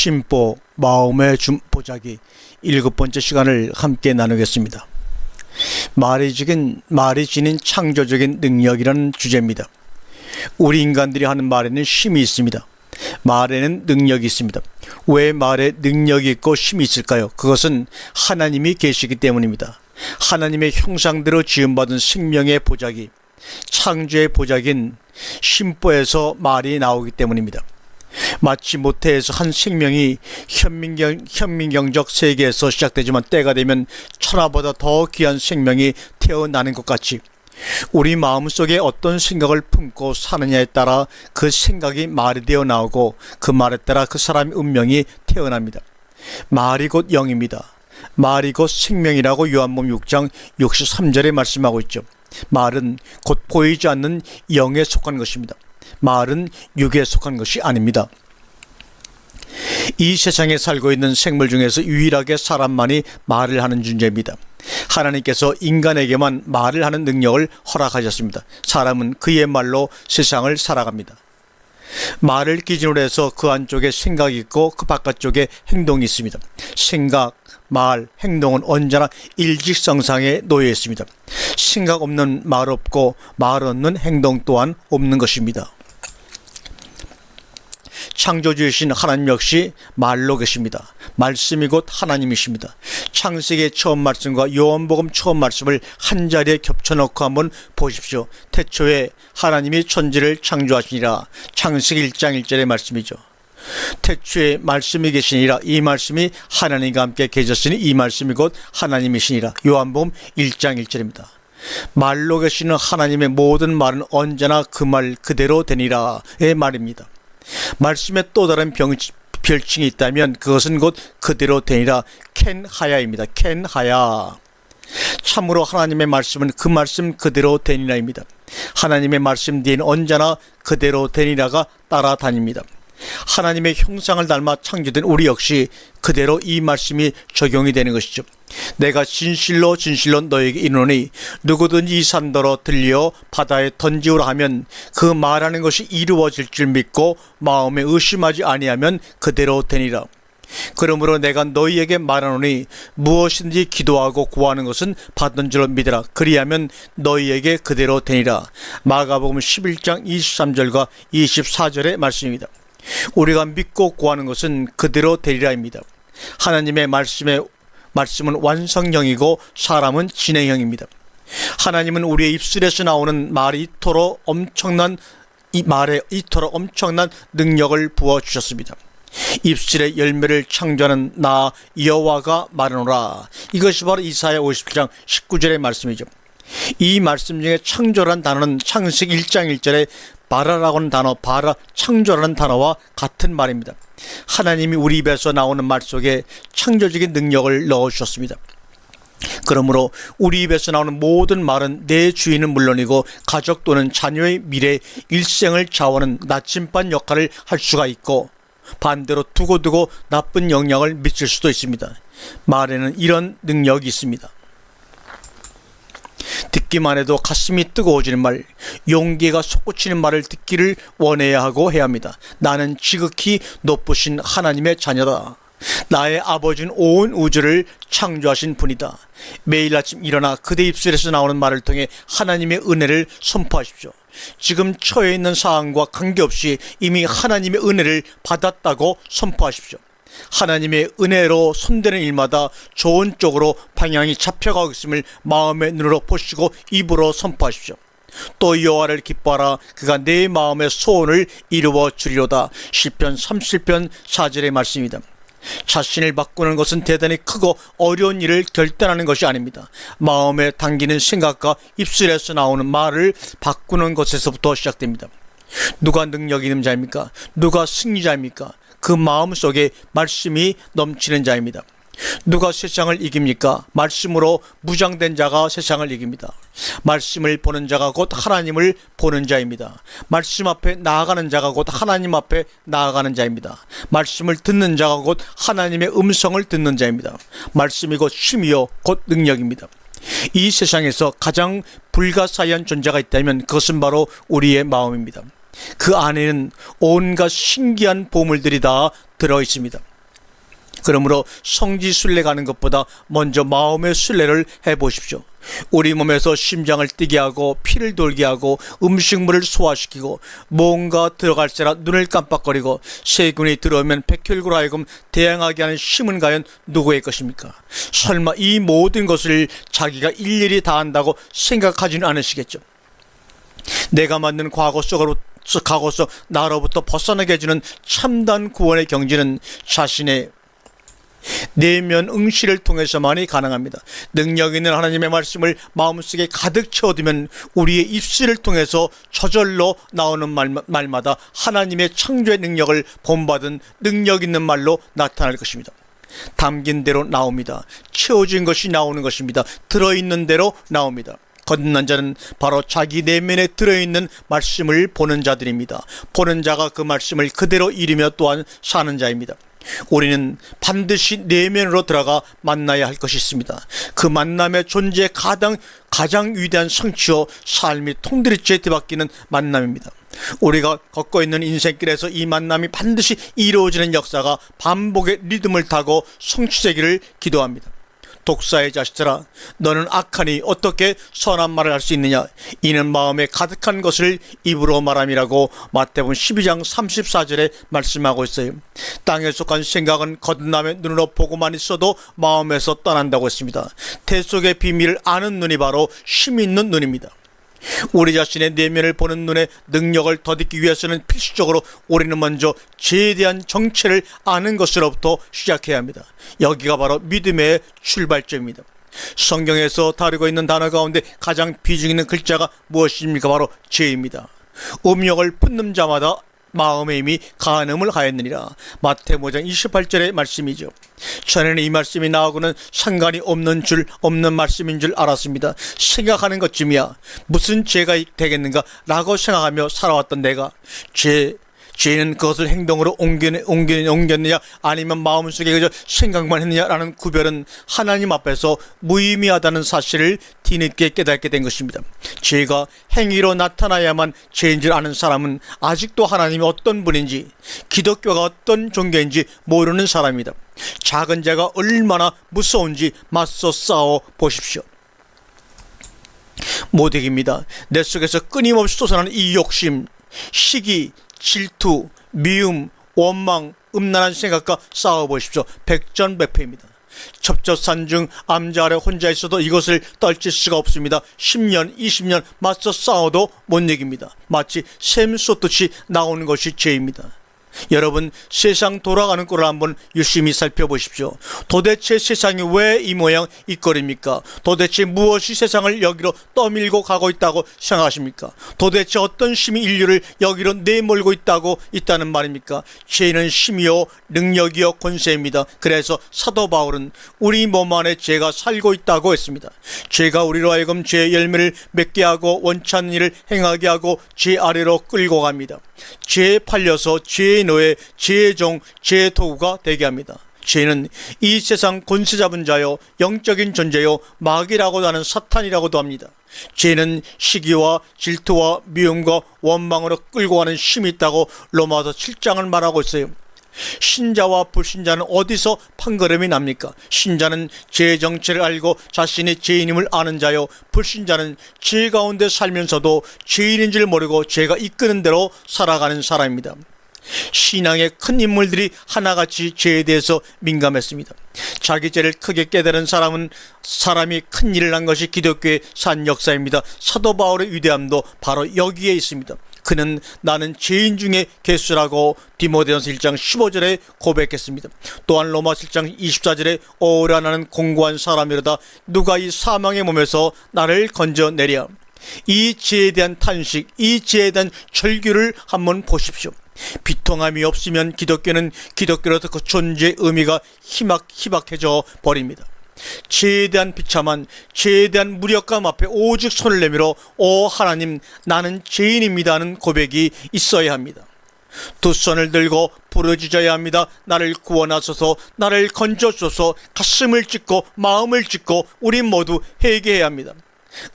심보 마음의 보자기 7번째 시간을 함께 나누겠습니다. 말이 지닌 창조적인 능력이라는 주제입니다. 우리 인간들이 하는 말에는 힘이 있습니다. 말에는 능력이 있습니다. 왜 말에 능력이 있고 힘이 있을까요? 그것은 하나님이 계시기 때문입니다. 하나님의 형상대로 지음받은 생명의 보자기, 창조의 보자기인 심보에서 말이 나오기 때문입니다. 마치 모태에서 한 생명이 현민경적 세계에서 시작되지만 때가 되면 천하보다 더 귀한 생명이 태어나는 것 같이 우리 마음속에 어떤 생각을 품고 사느냐에 따라 그 생각이 말이 되어 나오고 그 말에 따라 그 사람의 운명이 태어납니다. 말이 곧 영입니다. 말이 곧 생명이라고 요한복음 6장 63절에 말씀하고 있죠. 말은 곧 보이지 않는 영에 속한 것입니다. 말은 육에 속한 것이 아닙니다. 이 세상에 살고 있는 생물 중에서 유일하게 사람만이 말을 하는 존재입니다. 하나님께서 인간에게만 말을 하는 능력을 허락하셨습니다. 사람은 그의 말로 세상을 살아갑니다. 말을 기준으로 해서 그 안쪽에 생각이 있고 그 바깥쪽에 행동이 있습니다. 생각, 말, 행동은 언제나 일직선상에 놓여 있습니다. 생각 없는 말 없고 말 없는 행동 또한 없는 것입니다. 창조주이신 하나님 역시 말로 계십니다. 말씀이 곧 하나님이십니다. 창세기의 처음 말씀과 요한복음 처음 말씀을 한자리에 겹쳐놓고 한번 보십시오. 태초에 하나님이 천지를 창조하시니라. 창세기 1장 1절의 말씀이죠. 태초에 말씀이 계시니라. 이 말씀이 하나님과 함께 계셨으니 이 말씀이 곧 하나님이시니라. 요한복음 1장 1절입니다. 말로 계시는 하나님의 모든 말은 언제나 그 말 그대로 되니라의 말입니다. 말씀에 또 다른 별칭이 있다면 그것은 곧 그대로 되니라 켄하야입니다. 켄하야. 참으로 하나님의 말씀은 그 말씀 그대로 되니라입니다. 하나님의 말씀 뒤에는 언제나 그대로 되니라가 따라다닙니다. 하나님의 형상을 닮아 창조된 우리 역시 그대로 이 말씀이 적용이 되는 것이죠. 내가 진실로 너에게 이르노니 누구든지 이 산더러 들려 바다에 던지오라 하면 그 말하는 것이 이루어질 줄 믿고 마음에 의심하지 아니하면 그대로 되니라. 그러므로 내가 너희에게 말하노니 무엇인지 기도하고 구하는 것은 받은 줄로 믿으라. 그리하면 너희에게 그대로 되니라. 마가복음 11장 23절과 24절의 말씀입니다. 우리가 믿고 구하는 것은 그대로 되리라입니다. 하나님의 말씀은 완성형이고 사람은 진행형입니다. 하나님은 우리의 입술에서 나오는 말에 이토록 엄청난 능력을 부어주셨습니다. 입술의 열매를 창조하는 나 여호와가 말하노라. 이것이 바로 이사야 57장 19절의 말씀이죠. 이 말씀 중에 창조라는 단어는 창세기 1장 1절에 바라라고 하는 단어, 창조라는 단어와 같은 말입니다. 하나님이 우리 입에서 나오는 말 속에 창조적인 능력을 넣어주셨습니다. 그러므로 우리 입에서 나오는 모든 말은 내 주인은 물론이고 가족 또는 자녀의 미래 일생을 좌우하는 나침반 역할을 할 수가 있고 반대로 두고두고 나쁜 영향을 미칠 수도 있습니다. 말에는 이런 능력이 있습니다. 듣기만 해도 가슴이 뜨거워지는 말, 용기가 솟구치는 말을 듣기를 원해야 하고 해야 합니다. 나는 지극히 높으신 하나님의 자녀다. 나의 아버지는 온 우주를 창조하신 분이다. 매일 아침 일어나 그대 입술에서 나오는 말을 통해 하나님의 은혜를 선포하십시오. 지금 처해 있는 상황과 관계없이 이미 하나님의 은혜를 받았다고 선포하십시오. 하나님의 은혜로 손대는 일마다 좋은 쪽으로 방향이 잡혀가고 있음을 마음의 눈으로 보시고 입으로 선포하십시오. 또 여호와를 기뻐하라. 그가 내 마음의 소원을 이루어 주리로다. 시편 37편 4절의 말씀입니다. 자신을 바꾸는 것은 대단히 크고 어려운 일을 결단하는 것이 아닙니다. 마음에 담기는 생각과 입술에서 나오는 말을 바꾸는 것에서부터 시작됩니다. 누가 능력 있는 자입니까? 누가 승리자입니까? 그 마음속에 말씀이 넘치는 자입니다. 누가 세상을 이깁니까? 말씀으로 무장된 자가 세상을 이깁니다. 말씀을 보는 자가 곧 하나님을 보는 자입니다. 말씀 앞에 나아가는 자가 곧 하나님 앞에 나아가는 자입니다. 말씀을 듣는 자가 곧 하나님의 음성을 듣는 자입니다. 말씀이 곧 힘이요 곧 능력입니다. 이 세상에서 가장 불가사의한 존재가 있다면 그것은 바로 우리의 마음입니다. 그 안에는 온갖 신기한 보물들이 다 들어있습니다. 그러므로 성지 순례 가는 것보다 먼저 마음의 순례를 해보십시오. 우리 몸에서 심장을 뛰게 하고 피를 돌게 하고 음식물을 소화시키고 뭔가 들어갈세라 눈을 깜빡거리고 세균이 들어오면 백혈구로 하여금 대항하게 하는 힘은 과연 누구의 것입니까? 설마 이 모든 것을 자기가 일일이 다 한다고 생각하지는 않으시겠죠? 내가 만든 과거 속 나로부터 벗어나게 해주는 참단 구원의 경지는 자신의 내면 응시를 통해서만이 가능합니다. 능력 있는 하나님의 말씀을 마음속에 가득 채워두면 우리의 입술을 통해서 저절로 나오는 말마다 하나님의 창조의 능력을 본받은 능력 있는 말로 나타날 것입니다. 담긴 대로 나옵니다. 채워진 것이 나오는 것입니다. 들어있는 대로 나옵니다. 거듭난 자는 바로 자기 내면에 들어있는 말씀을 보는 자들입니다. 보는 자가 그 말씀을 그대로 이루며 또한 사는 자입니다. 우리는 반드시 내면으로 들어가 만나야 할 것이 있습니다. 그 만남의 존재의 가장 위대한 성취요 삶이 통들이째 뒤바뀌는 만남입니다. 우리가 걷고 있는 인생길에서 이 만남이 반드시 이루어지는 역사가 반복의 리듬을 타고 성취되기를 기도합니다. 독사의 자식들아, 너는 악하니 어떻게 선한 말을 할 수 있느냐? 이는 마음에 가득한 것을 입으로 말함이라고 마태복음 12장 34절에 말씀하고 있어요. 땅에 속한 생각은 거듭남의 눈으로 보고만 있어도 마음에서 떠난다고 했습니다. 태 속의 비밀을 아는 눈이 바로 힘 있는 눈입니다. 우리 자신의 내면을 보는 눈의 능력을 더듬기 위해서는 필수적으로 우리는 먼저 죄에 대한 정체를 아는 것으로부터 시작해야 합니다. 여기가 바로 믿음의 출발점입니다. 성경에서 다루고 있는 단어 가운데 가장 비중 있는 글자가 무엇입니까? 바로 죄입니다. 음욕을 품는 자마다 마음의 힘이 간음을 하였느니라. 마태복음 5장 28절의 말씀이죠. 전에는 이 말씀이 나오고는 상관이 없는 말씀인 줄 알았습니다. 생각하는 것쯤이야 무슨 죄가 되겠는가 라고 생각하며 살아왔던 내가 죄는 그것을 행동으로 옮겼느냐 아니면 마음속에 그저 생각만 했느냐라는 구별은 하나님 앞에서 무의미하다는 사실을 뒤늦게 깨닫게 된 것입니다. 죄가 행위로 나타나야만 죄인 줄 아는 사람은 아직도 하나님이 어떤 분인지, 기독교가 어떤 종교인지 모르는 사람입니다. 작은 죄가 얼마나 무서운지 맞서 싸워 보십시오. 못 이깁니다. 내 속에서 끊임없이 솟아나는 이 욕심, 시기, 질투, 미움, 원망, 음란한 생각과 싸워보십시오. 백전백패입니다. 첩첩산중 암자 아래 혼자 있어도 이것을 떨칠 수가 없습니다. 10년, 20년 맞서 싸워도 못 이깁니다. 마치 샘 쏟듯이 나오는 것이 죄입니다. 여러분, 세상 돌아가는 꼴을 한번 유심히 살펴보십시오. 도대체 세상이 왜 이 모양 이 꼴입니까? 도대체 무엇이 세상을 여기로 떠밀고 가고 있다고 생각하십니까? 도대체 어떤 힘이 인류를 여기로 내몰고 있다는 말입니까? 죄는 힘이요 능력이요 권세입니다. 그래서 사도 바울은 우리 몸 안에 죄가 살고 있다고 했습니다. 죄가 우리로 하여금 죄의 열매를 맺게 하고 원치 않는 일을 행하게 하고 죄 아래로 끌고 갑니다. 죄에 팔려서 죄의 노예, 죄의 종, 죄의 도구가 되게 합니다. 죄는 이 세상 권세 잡은 자요, 영적인 존재요, 마귀라고도 하는 사탄이라고도 합니다. 죄는 시기와 질투와 미움과 원망으로 끌고 가는 힘이 있다고 로마서 7장을 말하고 있어요. 신자와 불신자는 어디서 판가름이 납니까? 신자는 죄의 정체를 알고 자신이 죄인임을 아는 자요, 불신자는 죄 가운데 살면서도 죄인인 줄 모르고 죄가 이끄는 대로 살아가는 사람입니다. 신앙의 큰 인물들이 하나같이 죄에 대해서 민감했습니다. 자기 죄를 크게 깨달은 사람이 큰 일을 한 것이 기독교의 산 역사입니다. 사도 바울의 위대함도 바로 여기에 있습니다. 그는 나는 죄인 중에 괴수라고 디모데전서 1장 15절에 고백했습니다. 또한 로마 7장 24절에 오라 나는 공고한 사람이로다 누가 이 사망의 몸에서 나를 건져내랴. 이 죄에 대한 탄식, 이 죄에 대한 절규를 한번 보십시오. 비통함이 없으면 기독교는 기독교로서 그 존재의 의미가 희박해져 버립니다. 죄에 대한 비참한, 죄에 대한 무력감 앞에 오직 손을 내밀어 오 하나님 나는 죄인입니다 하는 고백이 있어야 합니다. 두 손을 들고 부르짖어야 합니다. 나를 구원하소서, 나를 건져소서. 가슴을 찢고 마음을 찢고 우리 모두 회개해야 합니다.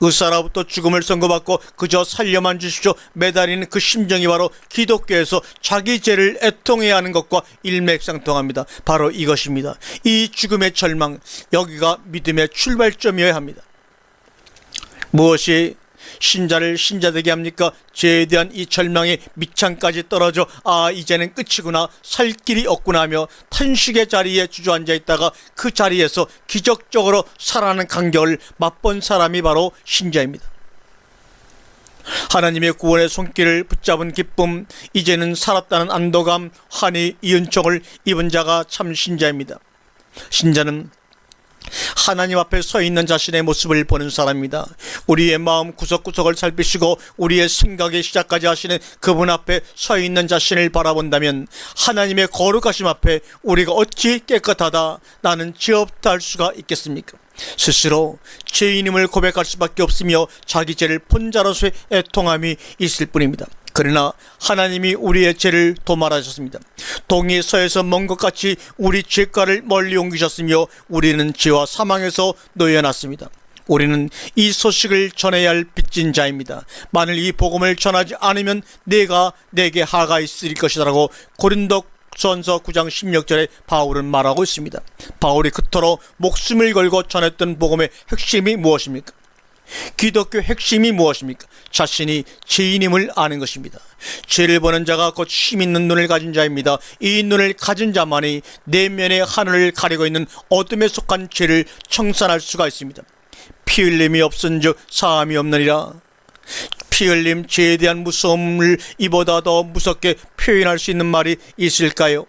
의사로부터 죽음을 선고받고 그저 살려만 주십시오 매달리는 그 심정이 바로 기독교에서 자기 죄를 애통해야 하는 것과 일맥상통합니다. 바로 이것입니다. 이 죽음의 절망, 여기가 믿음의 출발점이어야 합니다. 무엇이 신자를 신자되게 합니까? 죄에 대한 이 절망의 밑창까지 떨어져 이제는 끝이구나, 살 길이 없구나 하며 탄식의 자리에 주저앉아 있다가 그 자리에서 기적적으로 살아나는 간격을 맛본 사람이 바로 신자입니다. 하나님의 구원의 손길을 붙잡은 기쁨, 이제는 살았다는 안도감, 환희, 이 은총을 입은 자가 참 신자입니다. 신자는 하나님 앞에 서 있는 자신의 모습을 보는 사람입니다. 우리의 마음 구석구석을 살피시고 우리의 생각의 시작까지 하시는 그분 앞에 서 있는 자신을 바라본다면 하나님의 거룩하심 앞에 우리가 어찌 깨끗하다, 나는 죄 없다 할 수가 있겠습니까? 스스로 죄인임을 고백할 수밖에 없으며 자기 죄를 본자로서의 애통함이 있을 뿐입니다. 그러나 하나님이 우리의 죄를 도말하셨습니다. 동이 서에서 먼 것 같이 우리 죄가를 멀리 옮기셨으며 우리는 죄와 사망에서 놓여놨습니다. 우리는 이 소식을 전해야 할 빚진 자입니다. 만일 이 복음을 전하지 않으면 내가 내게 하가 있을 것이라고 고린도 전서 9장 16절에 바울은 말하고 있습니다. 바울이 그토록 목숨을 걸고 전했던 복음의 핵심이 무엇입니까? 기독교 핵심이 무엇입니까? 자신이 죄인임을 아는 것입니다. 죄를 보는 자가 곧 힘있는 눈을 가진 자입니다. 이 눈을 가진 자만이 내면의 하늘을 가리고 있는 어둠에 속한 죄를 청산할 수가 있습니다. 피 흘림이 없은즉 사함이 없느니라. 피 흘림, 죄에 대한 무서움을 이보다 더 무섭게 표현할 수 있는 말이 있을까요?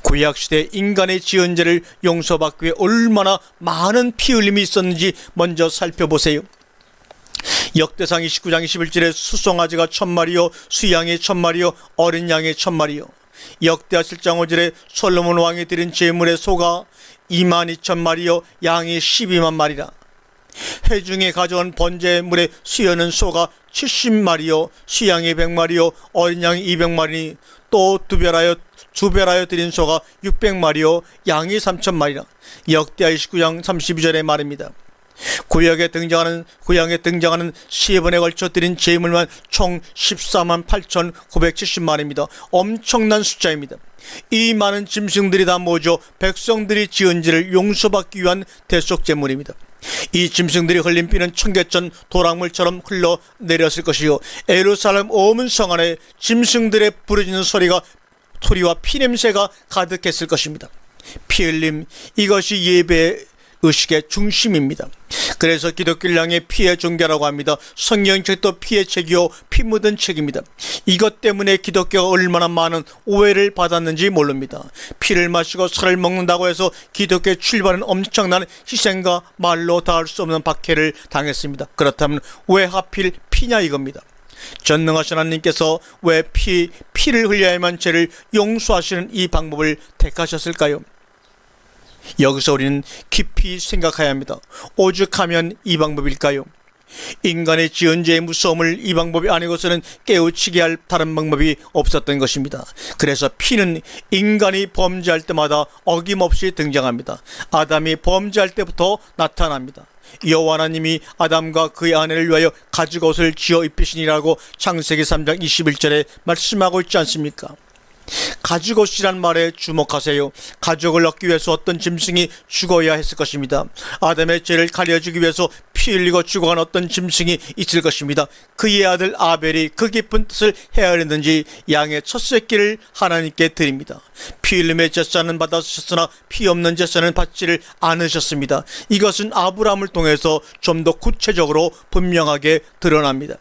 구약시대 인간의 지은 죄를 용서받기 위해 얼마나 많은 피 흘림이 있었는지 먼저 살펴보세요. 역대상 29장 21절에 수송아지가 1000마리요 수양이 1000마리요 어린 양이 1000마리요. 역대하 7장 5절에 솔로몬 왕이 드린 제물의 소가 22,000마리요 양이 12만 마리라. 회중에 가져온 번제물의 수여는 소가 70마리요 수양이 100마리요 어린 양이 200마리니 또 두 배라여 드린 소가 600마리요 양이 3,000마리라. 역대하 29장 32절의 말입니다. 구약에 등장하는 세 번에 걸쳐 드린 제물만 총 14만 8,970마리입니다. 엄청난 숫자입니다. 이 많은 짐승들이 다 모여 백성들이 지은 죄를 용서받기 위한 대속 제물입니다. 이 짐승들이 흘린 피는 청계천 도랑물처럼 흘러내렸을 것이요 예루살렘 온 성 안에 짐승들의 부르짖는 소리와 피냄새가 가득했을 것입니다. 피 흘림, 이것이 예배 의식의 중심입니다. 그래서 기독교를 향해 피의 종교라고 합니다. 성경책도 피의 책이요 피 묻은 책입니다. 이것 때문에 기독교가 얼마나 많은 오해를 받았는지 모릅니다. 피를 마시고 살을 먹는다고 해서 기독교의 출발은 엄청난 희생과 말로 다 할 수 없는 박해를 당했습니다. 그렇다면 왜 하필 피냐 이겁니다. 전능하신 하나님께서 왜 피를 흘려야만 죄를 용서하시는 이 방법을 택하셨을까요? 여기서 우리는 깊이 생각해야 합니다. 오죽하면 이 방법일까요? 인간의 지은 죄의 무서움을 이 방법이 아니고서는 깨우치게 할 다른 방법이 없었던 것입니다. 그래서 피는 인간이 범죄할 때마다 어김없이 등장합니다. 아담이 범죄할 때부터 나타납니다. 여호와 하나님이 아담과 그의 아내를 위하여 가죽옷을 지어 입히시니라고 창세기 3장 21절에 말씀하고 있지 않습니까? 가죽옷이란 말에 주목하세요. 가죽을 얻기 위해서 어떤 짐승이 죽어야 했을 것입니다. 아담의 죄를 가려주기 위해서 피 흘리고 죽어간 어떤 짐승이 있을 것입니다. 그의 아들 아벨이 그 깊은 뜻을 헤아렸는지 양의 첫 새끼를 하나님께 드립니다. 피 흘림의 제사는 받으셨으나 피 없는 제사는 받지를 않으셨습니다. 이것은 아브라함을 통해서 좀 더 구체적으로 분명하게 드러납니다.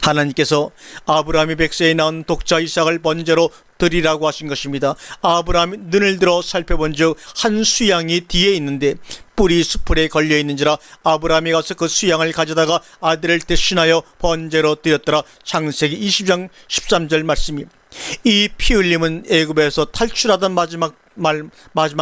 하나님께서 아브라함이 100세에 낳은 독자 이삭을 번제로 드리라고 하신 것입니다. 아브라함이 눈을 들어 살펴본즉 한 수양이 뒤에 있는데 뿔이 수풀에 걸려있는지라 아브라함이 가서 그 수양을 가져다가 아들을 대신하여 번제로 드렸더라. 창세기 20장 13절 말씀이. 이 피 흘림은 애굽에서 탈출하던 마지막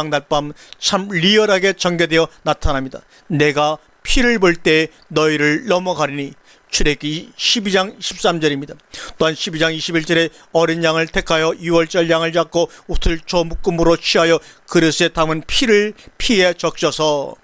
날밤 참 리얼하게 전개되어 나타납니다. 내가 피를 볼 때 너희를 넘어가리니. 출애굽기 12장 13절입니다. 또한 12장 21절에 어린 양을 택하여 6월절 양을 잡고 우틀초 묶음으로 취하여 그릇에 담은 피를 피에 적셔서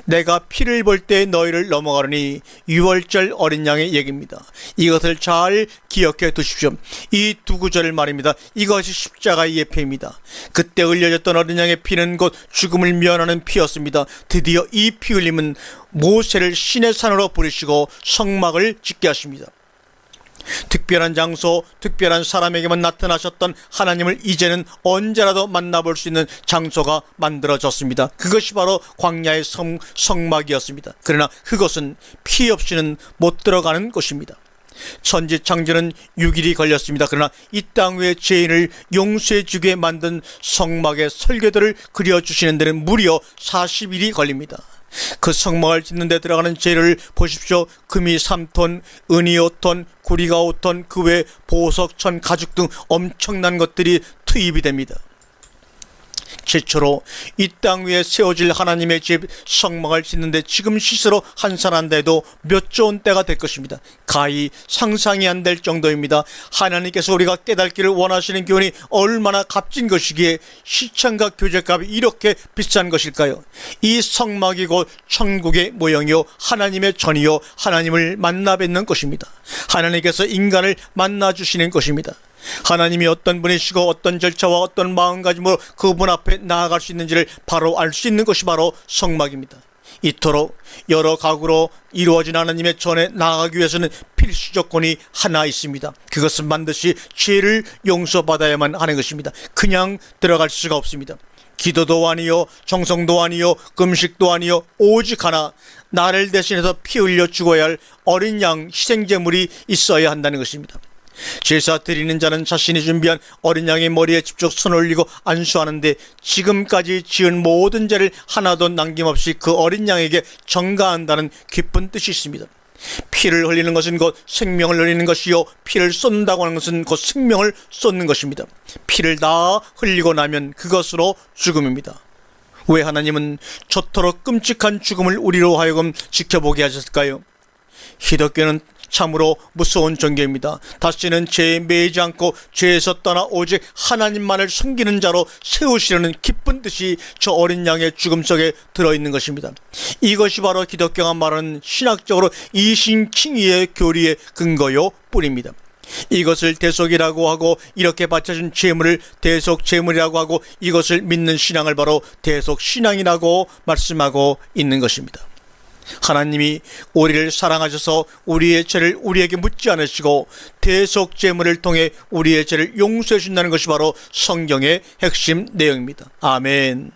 내가 피를 볼 때 너희를 넘어가려니 유월절 어린 양의 얘기입니다. 이것을 잘 기억해 두십시오. 이 두 구절을 말입니다. 이것이 십자가의 예표입니다. 그때 흘려졌던 어린 양의 피는 곧 죽음을 면하는 피였습니다. 드디어 이 피 흘림은 모세를 신의 산으로 부르시고 성막을 짓게 하십니다. 특별한 장소, 특별한 사람에게만 나타나셨던 하나님을 이제는 언제라도 만나볼 수 있는 장소가 만들어졌습니다. 그것이 바로 광야의 성막이었습니다. 그러나 그것은 피 없이는 못 들어가는 곳입니다. 천지창조는 6일이 걸렸습니다. 그러나 이 땅 위의 죄인을 용서해주게 만든 성막의 설계도를 그려주시는 데는 무려 40일이 걸립니다. 그 성막을 짓는 데 들어가는 재료를 보십시오. 금이 3톤, 은이 5톤, 구리가 5톤, 그 외 보석, 천, 가죽 등 엄청난 것들이 투입이 됩니다. 최초로 이 땅 위에 세워질 하나님의 집 성막을 짓는데 지금 시세로 환산한데도 몇 조 원 때가 될 것입니다. 가히 상상이 안 될 정도입니다. 하나님께서 우리가 깨닫기를 원하시는 교훈이 얼마나 값진 것이기에 시청과 교제값이 이렇게 비싼 것일까요? 이 성막이 곧 천국의 모형이요 하나님의 전이요 하나님을 만나 뵙는 것입니다. 하나님께서 인간을 만나 주시는 것입니다. 하나님이 어떤 분이시고 어떤 절차와 어떤 마음가짐으로 그분 앞에 나아갈 수 있는지를 바로 알 수 있는 것이 바로 성막입니다. 이토록 여러 가구로 이루어진 하나님의 전에 나아가기 위해서는 필수 조건이 하나 있습니다. 그것은 반드시 죄를 용서받아야만 하는 것입니다. 그냥 들어갈 수가 없습니다. 기도도 아니요, 정성도 아니요, 금식도 아니요, 오직 하나, 나를 대신해서 피 흘려 죽어야 할 어린 양 희생제물이 있어야 한다는 것입니다. 제사 드리는 자는 자신이 준비한 어린 양의 머리에 직접 손을 올리고 안수하는데 지금까지 지은 모든 죄를 하나도 남김없이 그 어린 양에게 전가한다는 깊은 뜻이 있습니다. 피를 흘리는 것은 곧 생명을 흘리는 것이요 피를 쏟는다고 하는 것은 곧 생명을 쏟는 것입니다. 피를 다 흘리고 나면 그것으로 죽음입니다. 왜 하나님은 저토록 끔찍한 죽음을 우리로 하여금 지켜보게 하셨을까요? 기독교는 참으로 무서운 종교입니다. 다시는 죄에 매이지 않고 죄에서 떠나 오직 하나님만을 섬기는 자로 세우시려는 기쁜 뜻이 저 어린 양의 죽음 속에 들어있는 것입니다. 이것이 바로 기독교가 말하는 신학적으로 이신칭의의 교리의 근거요 뿌리입니다. 이것을 대속이라고 하고 이렇게 바쳐준 제물을 대속제물이라고 하고 이것을 믿는 신앙을 바로 대속신앙이라고 말씀하고 있는 것입니다. 하나님이 우리를 사랑하셔서 우리의 죄를 우리에게 묻지 않으시고 대속제물을 통해 우리의 죄를 용서해 준다는 것이 바로 성경의 핵심 내용입니다. 아멘.